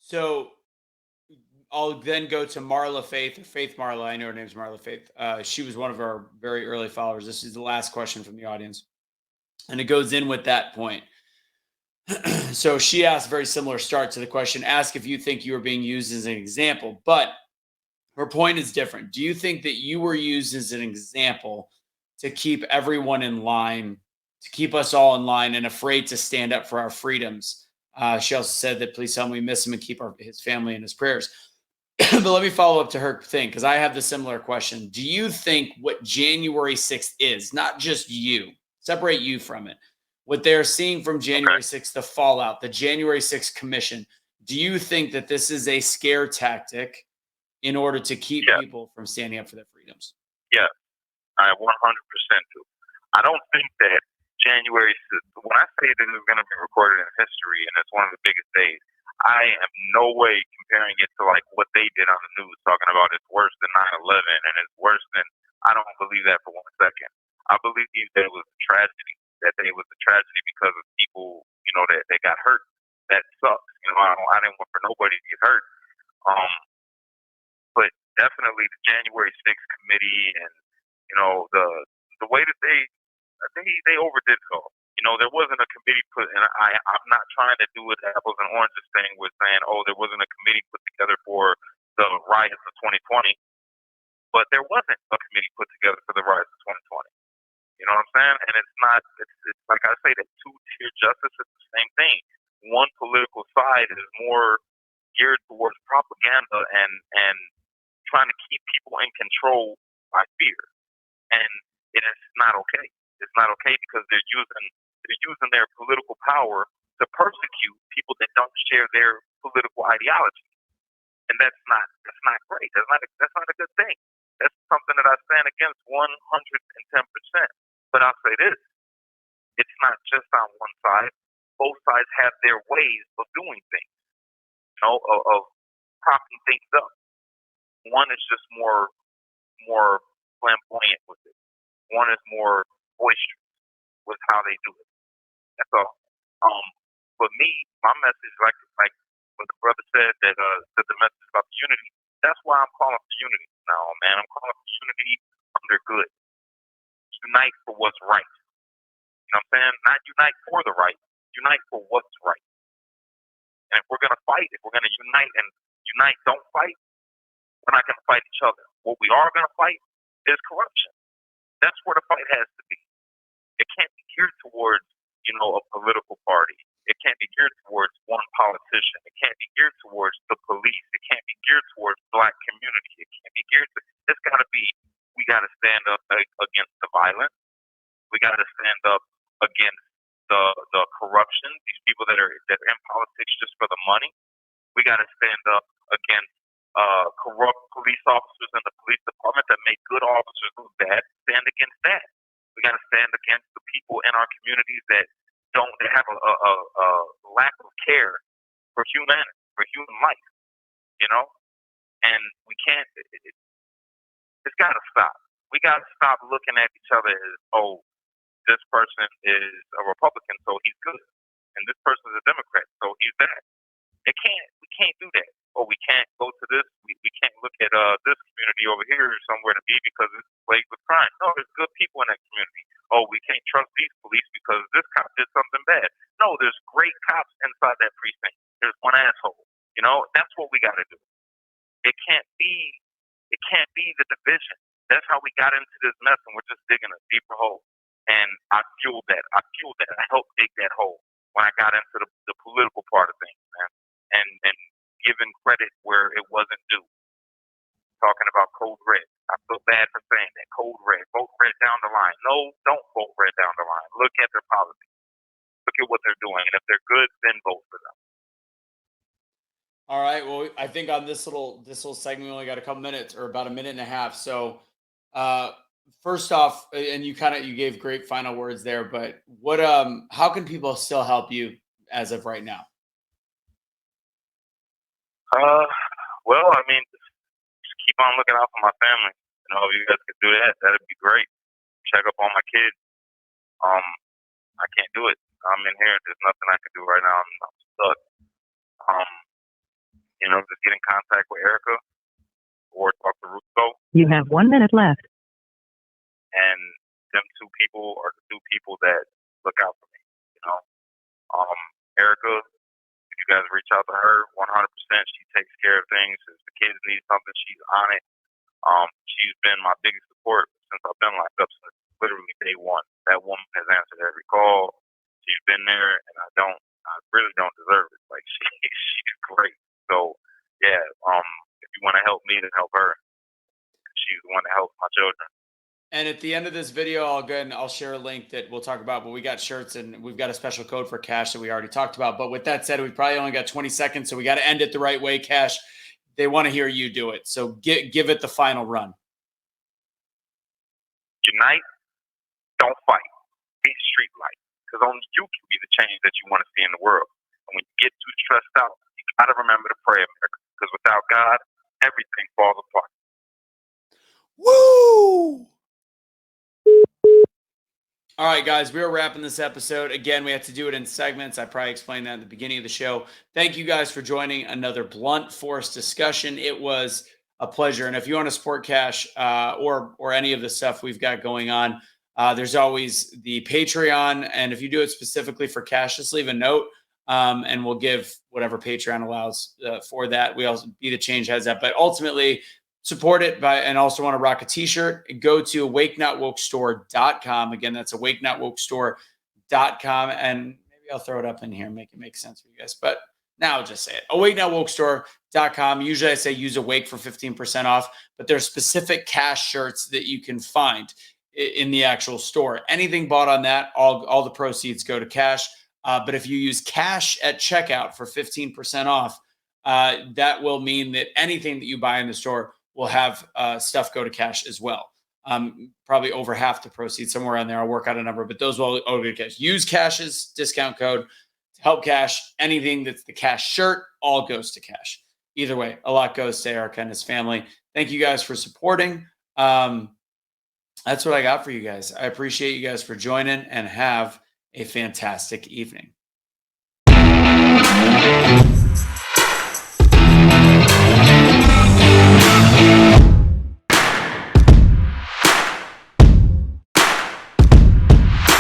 So I'll then go to Marla Faith, or Faith Marla. I know her name's Marla Faith. She was one of our very early followers. This is the last question from the audience, and it goes in with that point. So she asked a very similar start to the question. Ask if you think you are being used as an example, but her point is different. Do you think that you were used as an example to keep everyone in line, to keep us all in line and afraid to stand up for our freedoms? She also said that please tell him we miss him and keep his family in his prayers. But let me follow up to her thing, because I have the similar question. Do you think what January 6th is, not just you, separate you from it, what they're seeing from January 6th, the fallout, the January 6th commission, do you think that this is a scare tactic in order to keep Yeah, people from standing up for their freedoms? yeah, I 100% do. I don't think that January 6th, when I say this is going to be recorded in history and it's one of the biggest days, I am no way comparing it to like what they did on the news, talking about it's worse than 9/11 and it's worse than. I don't believe that for 1 second. I believe that it was a tragedy. That it was a tragedy because of people, that got hurt. That sucks. I didn't want for nobody to get hurt. Um, but definitely the January 6th committee and the way that they overdid it all. There wasn't a committee put, and I'm not trying to do it apples and oranges thing with saying, oh, there wasn't a committee put together for the riots of 2020, but there wasn't a committee put together for the riots of 2020. You know what I'm saying? And it's like I say, that two-tier justice is the same thing. One political side is more geared towards propaganda and trying to keep people in control by fear, and it is not okay. It's not okay because they're using their political power to persecute people that don't share their political ideology, and that's not great. That's not a good thing. That's something that I stand against 110%. But I'll say this: it's not just on one side. Both sides have their ways of doing things, of propping things up. One is just more flamboyant with it. One is more boisterous with how they do it. That's all. For me, my message, like what the brother said, that said the message about the unity. That's why I'm calling for unity now, man. I'm calling for unity under good. Unite for what's right. You know what I'm saying? Not unite for the right. Unite for what's right. And if we're gonna fight, if we're gonna unite, don't fight, we're not gonna fight each other. What we are gonna fight is corruption. That's where the fight has to be. It can't be geared towards, a political party. It can't be geared towards one politician. It can't be geared towards the police. It can't be geared towards black community. It can't be geared to. It's got to be. We got to stand up against the violence. We got to stand up against the corruption. These people that are in politics just for the money. We got to stand up against corrupt police officers in the police department that make good officers look bad. Stand against that. We got to stand against the people in our communities that have a lack of care for humanity, for human life. And we can't. It's got to stop. We got to stop looking at each other as, oh, this person is a Republican, so he's good, and this person is a Democrat, so he's bad. We can't do that. Or we can't go to this. We can't look at this community over here somewhere to be because it's plagued with crime. No, there's good people in that community. Oh, we can't trust these police because this cop did something bad. No, there's great cops inside that precinct. There's one asshole. That's what we got to do. It can't be the division. That's how we got into this mess, and we're just digging a deeper hole. And I fueled that. I helped dig that hole when I got into the political part of things, man. And giving credit where it wasn't due. Talking about code red. I feel bad for saying that. Code red. Vote red down the line. No, don't vote red down the line. Look at their policies. Look at what they're doing. And if they're good, then vote for them. All right. Well, I think on this little segment, we only got a couple minutes, or about a minute and a half. So first off, and you gave great final words there, but how can people still help you as of right now? Well, I mean, just keep on looking out for my family. If you guys could do that, that'd be great. Check up on my kids. I can't do it. I'm in here. There's nothing I can do right now. I'm stuck. Um, just get in contact with Erica or talk to Russo. You have 1 minute left. And them two people are the two people that look out for me. Erica, if you guys reach out to her, 100%, she takes care of things. If the kids need something, she's on it. She's been my biggest support since I've been locked up, since literally day one. That woman has answered every call. She's been there, and I really don't deserve it. Like, she's great. So, yeah, if you want to help me, then help her. She's the one that helps my children. And at the end of this video, I'll go ahead and I'll share a link that we'll talk about, but we got shirts and we've got a special code for Cash that we already talked about. But with that said, we probably only got 20 seconds, so we got to end it the right way, Cash. They want to hear you do it. So give it the final run. Unite, don't fight. Be street light. Because only you can be the change that you want to see in the world. And when you get too stressed out, you got to remember to pray, America. Because without God, everything falls apart. Woo! All right, guys, we are wrapping this episode. Again, we have to do it in segments. I probably explained that at the beginning of the show. Thank you guys for joining another blunt force discussion. It was a pleasure. And if you want to support Cash or any of the stuff we've got going on, there's always the Patreon. And if you do it specifically for Cash, just leave a note and we'll give whatever Patreon allows for that. We also BeTheChange has that. But ultimately, support it and also want to rock a t-shirt, go to awakenotwokestore.com. Again, that's awakenotwokestore.com. And maybe I'll throw it up in here, make it make sense for you guys. But now I'll just say it. awakenotwokestore.com. Usually I say use Awake for 15% off, but there's specific Cash shirts that you can find in the actual store. Anything bought on that, all the proceeds go to Cash. But if you use Cash at checkout for 15% off, that will mean that anything that you buy in the store will have stuff go to Cash as well. Probably over half the proceeds, somewhere on there. I'll work out a number, but those will go to Cash. Use Cash's discount code to help Cash. Anything that's the Cash shirt, all goes to Cash. Either way, a lot goes to Eric and his family. Thank you guys for supporting. That's what I got for you guys. I appreciate you guys for joining and have a fantastic evening.